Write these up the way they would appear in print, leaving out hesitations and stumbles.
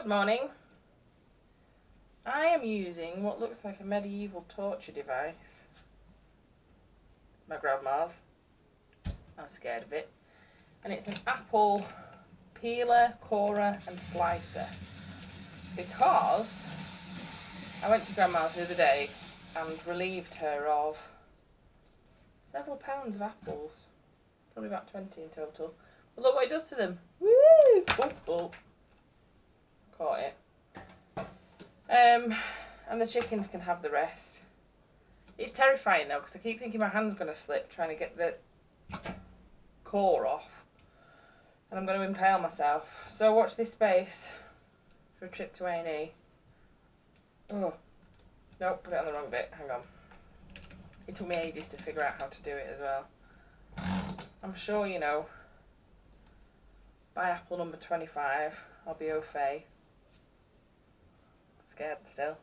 Good morning. I am using what looks like a medieval torture device. It's my grandma's. I'm scared of it. And it's an apple peeler, corer and slicer. Because I went to grandma's the other day and relieved her of several pounds of apples. Probably about 20 in total. But look what it does to them. Woo! Oh, oh. Caught it. And the chickens can have the rest. It's terrifying now because I keep thinking my hand's going to slip trying to get the core off. And I'm going to impale myself. So watch this space for a trip to A&E. Oh, nope, put it on the wrong bit. Hang on. It took me ages to figure out how to do it as well. I'm sure, you know, by apple number 25, I'll be au fait. Scared still.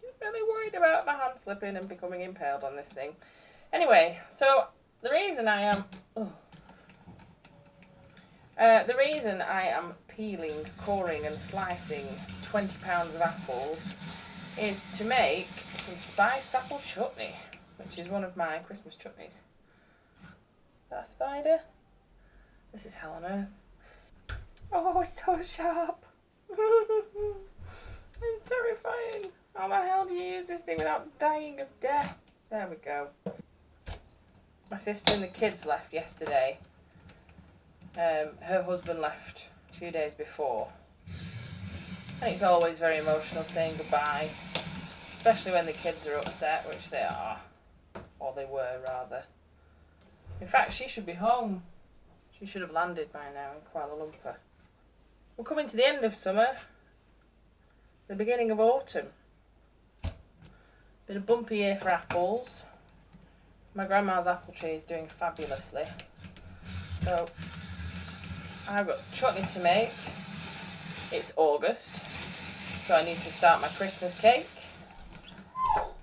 Just really worried about my hand slipping and becoming impaled on this thing. Anyway, so the reason I am peeling, coring and slicing 20 pounds of apples is to make some spiced apple chutney, which is one of my Christmas chutneys. Is that a spider? This is hell on earth. Oh, it's so sharp. It's terrifying. How the hell do you use this thing without dying of death? There we go. My sister and the kids left yesterday. Her husband left a few days before. And it's always very emotional saying goodbye. Especially when the kids are upset, which they are. Or they were, rather. In fact, she should be home. She should have landed by now in Kuala Lumpur. We're coming to the end of summer. The beginning of autumn. Been a bumpy year for apples. My grandma's apple tree is doing fabulously. So, I've got chutney to make. It's August, so I need to start my Christmas cake.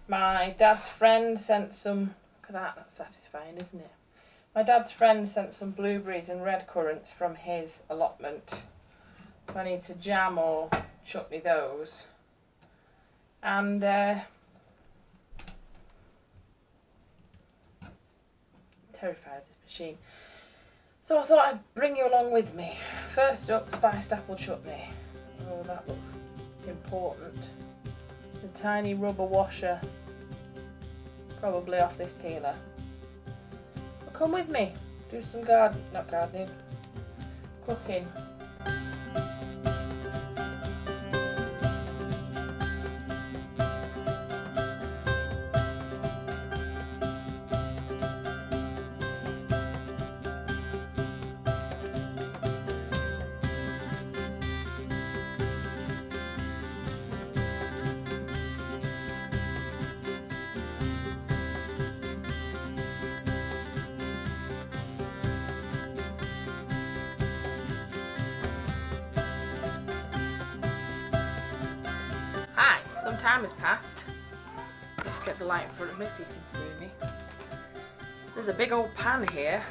My dad's friend sent some, look at that, that's satisfying, isn't it? My dad's friend sent some blueberries and red currants from his allotment. So I need to jam or chutney those. And terrified of this machine. So I thought I'd bring you along with me. First up, spiced apple chutney. Oh, that looks important. The tiny rubber washer, probably off this peeler. But come with me, do some cooking. Hi, some time has passed. Let's get the light in front of me so you can see me. There's a big old pan here.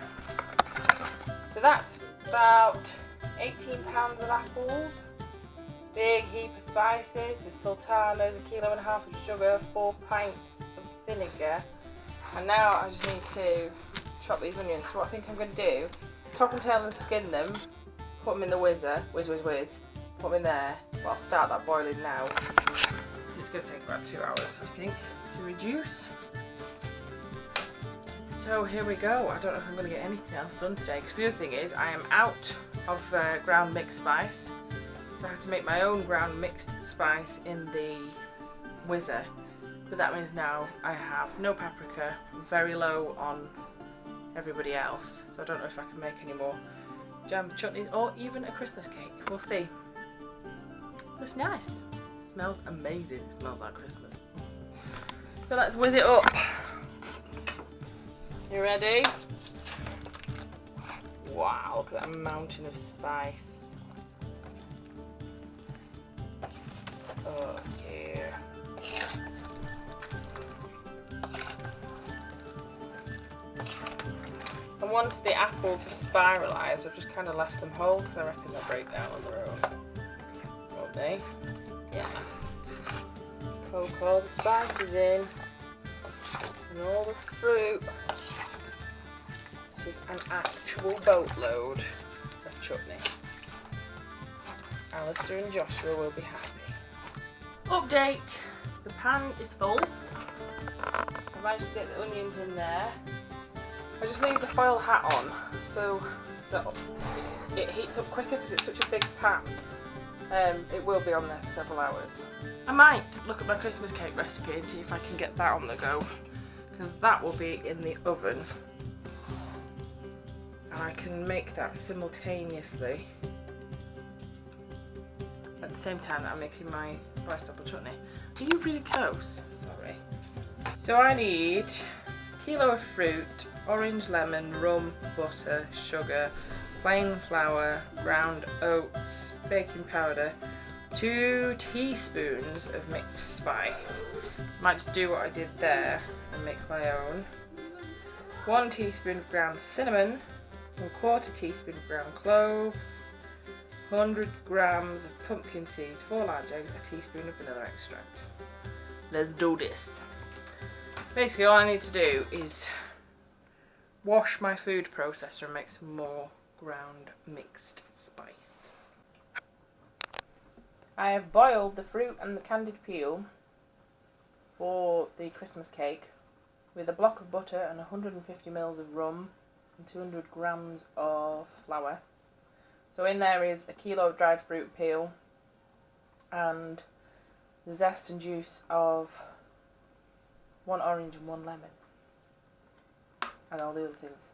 So that's about 18 pounds of apples, big heap of spices, the sultanas, 1.5 kilos of sugar, 4 pints of vinegar. And now I just need to chop these onions. So what I think I'm going to do, top and tail and skin them, put them in the whizzer, whiz, put them in there. Well, I'll start that boiling now. It's going to take about 2 hours, I think, to reduce. So here we go. I don't know if I'm going to get anything else done today, because the other thing is I am out of ground mixed spice. So I have to make my own ground mixed spice in the whizzer. But that means now I have no paprika, very low on everybody else. So I don't know if I can make any more jam chutneys or even a Christmas cake. We'll see. It's nice. It smells amazing. It smells like Christmas. So let's whiz it up. You ready? Wow, look at that mountain of spice. Oh dear. And And once the apples have spiralised, I've just kind of left them whole because I reckon they'll break down on their own. Won't they? Yeah. Poke all the spices in and all the fruit. This is an actual boatload of chutney. Alistair and Joshua will be happy. Update! The pan is full. I managed to get the onions in there. I just leave the foil hat on so that it heats up quicker because it's such a big pan. It will be on there for several hours. I might look at my Christmas cake recipe and see if I can get that on the go, because that will be in the oven and I can make that simultaneously at the same time that I'm making my spiced apple chutney. Are you really close? Sorry. So I need a kilo of fruit, orange, lemon, rum, butter, sugar, plain flour, ground oats, baking powder, 2 teaspoons of mixed spice. Might just do what I did there and make my own. 1 teaspoon of ground cinnamon, 1/4 teaspoon of ground cloves, 100 grams of pumpkin seeds, 4 large eggs, a teaspoon of vanilla extract. Let's do this. Basically all I need to do is wash my food processor and make some more ground mixed spice. I have boiled the fruit and the candied peel for the Christmas cake with a block of butter and 150 ml of rum and 200 grams of flour. So in there is a kilo of dried fruit peel and the zest and juice of 1 orange and 1 lemon and all the other things.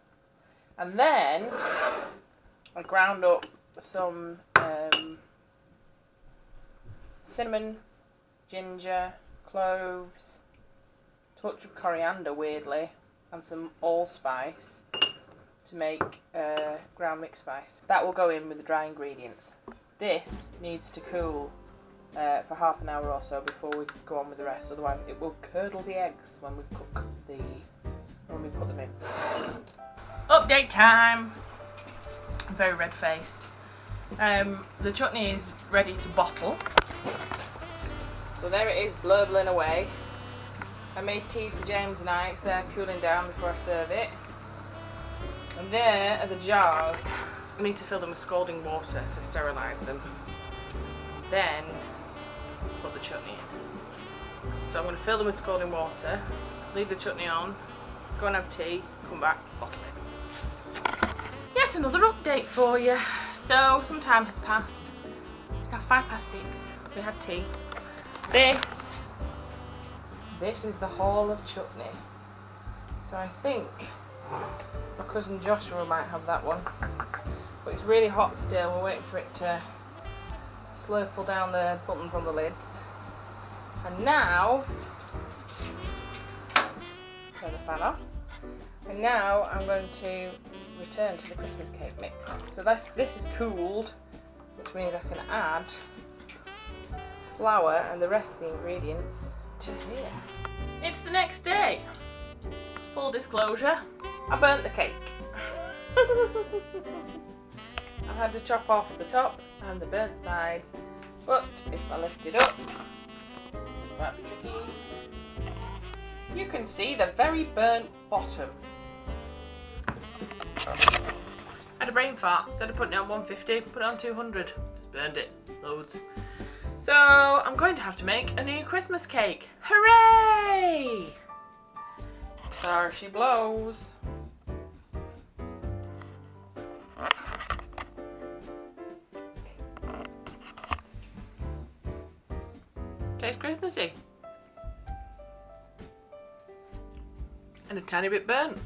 And then I ground up some cinnamon, ginger, cloves, touch of coriander weirdly, and some allspice to make ground mixed spice. That will go in with the dry ingredients. This needs to cool for half an hour or so before we go on with the rest, otherwise it will curdle the eggs when we put them in. Update time! I'm very red-faced. The chutney is ready to bottle. So there it is, blurbling away. I made tea for James and I, it's there cooling down before I serve it. And there are the jars. I need to fill them with scalding water to sterilise them. Then put the chutney in. So I'm going to fill them with scalding water, leave the chutney on, go and have tea, come back, bottle it. Yet another update for you. So some time has passed. It's now 6:05. We had tea. This is the haul of chutney. So I think my cousin Joshua might have that one. But it's really hot still. We're waiting for it to slurple down the buttons on the lids. And now, turn the fan off. And now I'm going to return to the Christmas cake mix. So this is cooled, which means I can add flour and the rest of the ingredients to here. It's the next day. Full disclosure, I burnt the cake. I had to chop off the top and the burnt sides, but if I lift it up, it might be tricky. You can see the very burnt bottom. I had a brain fart. Instead of putting it on 150, put it on 200. Just burned it. Loads. So I'm going to have to make a new Christmas cake. Hooray! There she blows. Tastes Christmassy. And a tiny bit burnt.